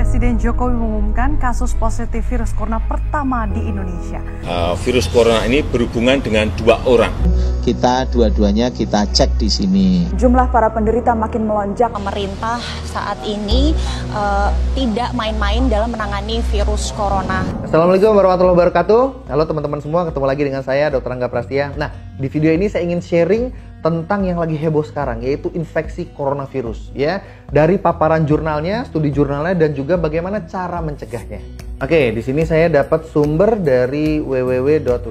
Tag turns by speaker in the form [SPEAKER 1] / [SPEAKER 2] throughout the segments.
[SPEAKER 1] Presiden Jokowi mengumumkan kasus positif virus corona pertama di Indonesia.
[SPEAKER 2] Virus corona ini berhubungan dengan 2 orang.
[SPEAKER 3] Kita dua-duanya kita cek di sini.
[SPEAKER 4] Jumlah para penderita makin melonjak.
[SPEAKER 5] Pemerintah saat ini tidak main-main dalam menangani virus corona.
[SPEAKER 6] Assalamualaikum warahmatullahi wabarakatuh. Halo teman-teman semua, ketemu lagi dengan saya Dr. Angga Prastia. Nah, di video ini saya ingin sharing tentang yang lagi heboh sekarang, yaitu infeksi coronavirus, ya. Dari paparan jurnalnya, studi jurnalnya, dan juga bagaimana cara mencegahnya. Oke, di sini saya dapat sumber dari www.who.int.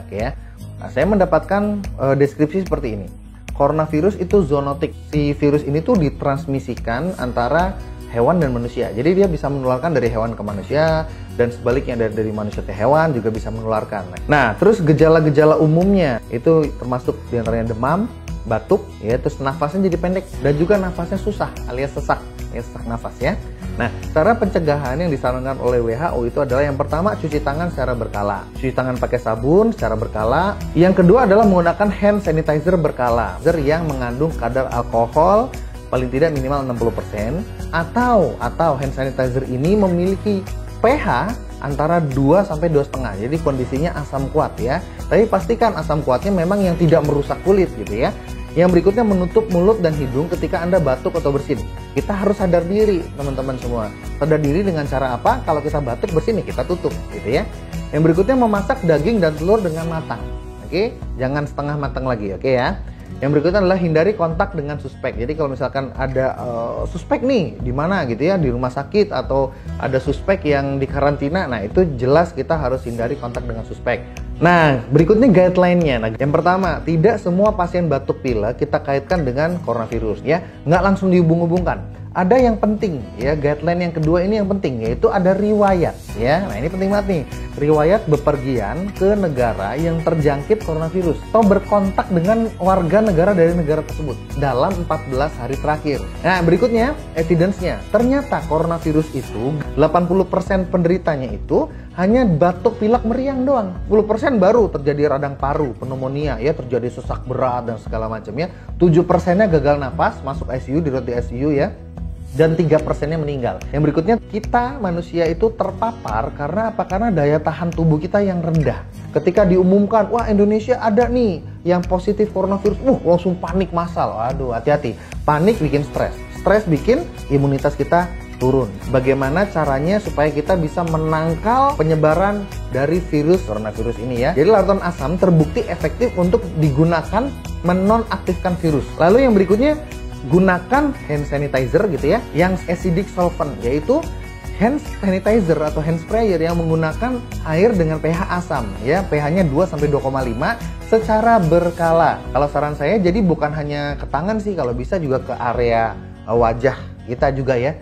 [SPEAKER 6] Oke ya. Nah, saya mendapatkan deskripsi seperti ini. Coronavirus itu zoonotik. Si virus ini tuh ditransmisikan antara hewan dan manusia. Jadi dia bisa menularkan dari hewan ke manusia, dan sebaliknya dari manusia ke hewan juga bisa menularkan. Nah, terus gejala-gejala umumnya itu termasuk diantaranya demam, batuk, ya, terus nafasnya jadi pendek dan juga nafasnya susah alias sesak nafas ya. Nah, cara pencegahan yang disarankan oleh WHO itu adalah yang pertama cuci tangan secara berkala. Cuci tangan pakai sabun secara berkala. Yang kedua adalah menggunakan hand sanitizer berkala, yang mengandung kadar alkohol paling tidak minimal 60%, atau hand sanitizer ini memiliki pH antara 2 sampai 2,5. Jadi kondisinya asam kuat ya. Tapi pastikan asam kuatnya memang yang tidak merusak kulit gitu ya. Yang berikutnya menutup mulut dan hidung ketika Anda batuk atau bersin. Kita harus sadar diri teman-teman semua. Sadar diri dengan cara apa? Kalau kita batuk bersin kita tutup gitu ya. Yang berikutnya memasak daging dan telur dengan matang. Oke, jangan setengah matang lagi, oke ya. Yang berikutnya adalah hindari kontak dengan suspek. Jadi kalau misalkan ada suspek nih di mana gitu ya, di rumah sakit atau ada suspek yang dikarantina, nah itu jelas kita harus hindari kontak dengan suspek. Nah, berikutnya guideline-nya. Nah, yang pertama, tidak semua pasien batuk pilek kita kaitkan dengan coronavirus ya. Nggak langsung dihubung-hubungkan. Ada yang penting ya, guideline yang kedua ini yang penting, yaitu ada riwayat ya. Nah, ini penting banget nih. Riwayat bepergian ke negara yang terjangkit coronavirus atau berkontak dengan warga negara dari negara tersebut dalam 14 hari terakhir. Nah, berikutnya evidence-nya. Ternyata coronavirus itu 80% penderitanya itu hanya batuk pilek meriang doang. 10% baru terjadi radang paru, pneumonia ya, terjadi sesak berat dan segala macam ya. 7%-nya gagal napas, masuk ICU, dirawat di ICU ya. Dan 3%-nya meninggal. Yang berikutnya, kita manusia itu terpapar karena apa? Karena daya tahan tubuh kita yang rendah. Ketika diumumkan, wah Indonesia ada nih yang positif coronavirus, langsung panik massal. Aduh, hati-hati. Panik bikin stres. Stres bikin imunitas kita turun. Bagaimana caranya supaya kita bisa menangkal penyebaran dari virus coronavirus ini ya? Jadi larutan asam terbukti efektif untuk digunakan menonaktifkan virus. Lalu yang berikutnya, gunakan hand sanitizer gitu ya, yang acidic solvent, yaitu hand sanitizer atau hand sprayer yang menggunakan air dengan pH asam ya, pH-nya 2 sampai 2,5 secara berkala. Kalau saran saya, jadi bukan hanya ke tangan sih, kalau bisa juga ke area wajah kita juga ya,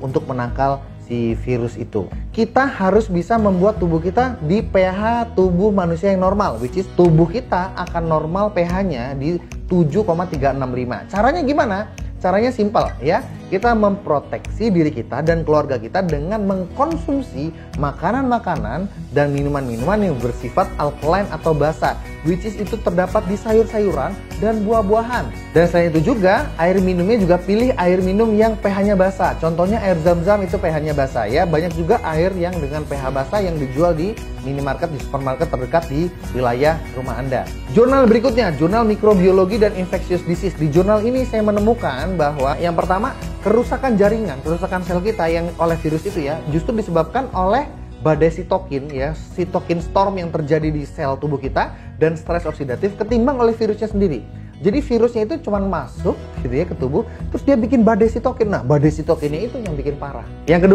[SPEAKER 6] untuk menangkal si virus itu. Kita harus bisa membuat tubuh kita di pH tubuh manusia yang normal, which is tubuh kita akan normal pH-nya di 7,365. Caranya gimana? Caranya simpel ya. Kita memproteksi diri kita dan keluarga kita dengan mengkonsumsi makanan-makanan dan minuman-minuman yang bersifat alkaline atau basa, which is itu terdapat di sayur-sayuran dan buah-buahan. Dan selain itu juga, air minumnya juga pilih air minum yang pH-nya basa. Contohnya air zam-zam itu pH-nya basa ya. Banyak juga air yang dengan pH basa yang dijual di minimarket, di supermarket terdekat di wilayah rumah Anda. Jurnal berikutnya, Jurnal Mikrobiologi dan Infectious Disease. Di jurnal ini saya menemukan bahwa yang pertama, kerusakan jaringan, kerusakan sel kita yang oleh virus itu ya, justru disebabkan oleh badai sitokin ya, sitokin storm yang terjadi di sel tubuh kita dan stres oksidatif ketimbang oleh virusnya sendiri. Jadi virusnya itu cuma masuk gitu ya ke tubuh, terus dia bikin badai sitokin. Nah, badai sitokinnya itu yang bikin parah. Yang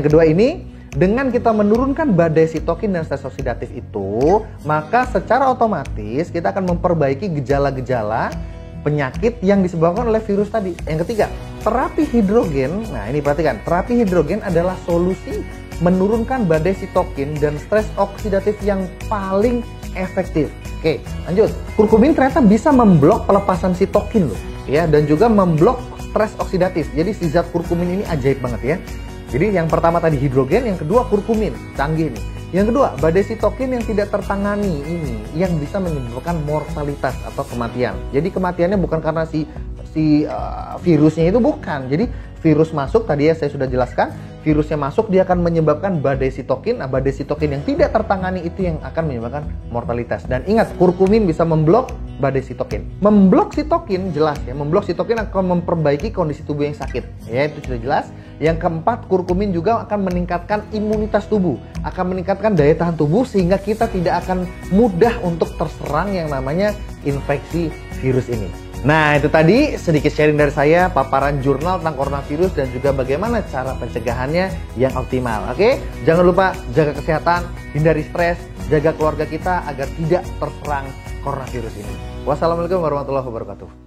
[SPEAKER 6] kedua ini, dengan kita menurunkan badai sitokin dan stres oksidatif itu, maka secara otomatis kita akan memperbaiki gejala-gejala penyakit yang disebabkan oleh virus tadi. Yang ketiga, terapi hidrogen. Nah, ini perhatikan, terapi hidrogen adalah solusi menurunkan badai sitokin dan stres oksidatif yang paling efektif. Oke, lanjut. Kurkumin ternyata bisa memblok pelepasan sitokin loh, ya, dan juga memblok stres oksidatif. Jadi si zat kurkumin ini ajaib banget ya. Jadi yang pertama tadi hidrogen, yang kedua kurkumin, canggih nih. Yang kedua, badai sitokin yang tidak tertangani ini yang bisa menyebabkan mortalitas atau kematian. Jadi kematiannya bukan karena si virusnya itu, bukan. Jadi virus masuk, tadi ya saya sudah jelaskan, virusnya masuk, dia akan menyebabkan badai sitokin. Nah, badai sitokin yang tidak tertangani itu yang akan menyebabkan mortalitas. Dan ingat, kurkumin bisa memblok badai sitokin. Memblok sitokin, jelas ya, memblok sitokin akan memperbaiki kondisi tubuh yang sakit. Ya, itu sudah jelas. Yang keempat, kurkumin juga akan meningkatkan imunitas tubuh, akan meningkatkan daya tahan tubuh sehingga kita tidak akan mudah untuk terserang yang namanya infeksi virus ini. Nah, itu tadi sedikit sharing dari saya, paparan jurnal tentang coronavirus dan juga bagaimana cara pencegahannya yang optimal. Oke, jangan lupa jaga kesehatan, hindari stres, jaga keluarga kita agar tidak terserang coronavirus ini. Wassalamualaikum warahmatullahi wabarakatuh.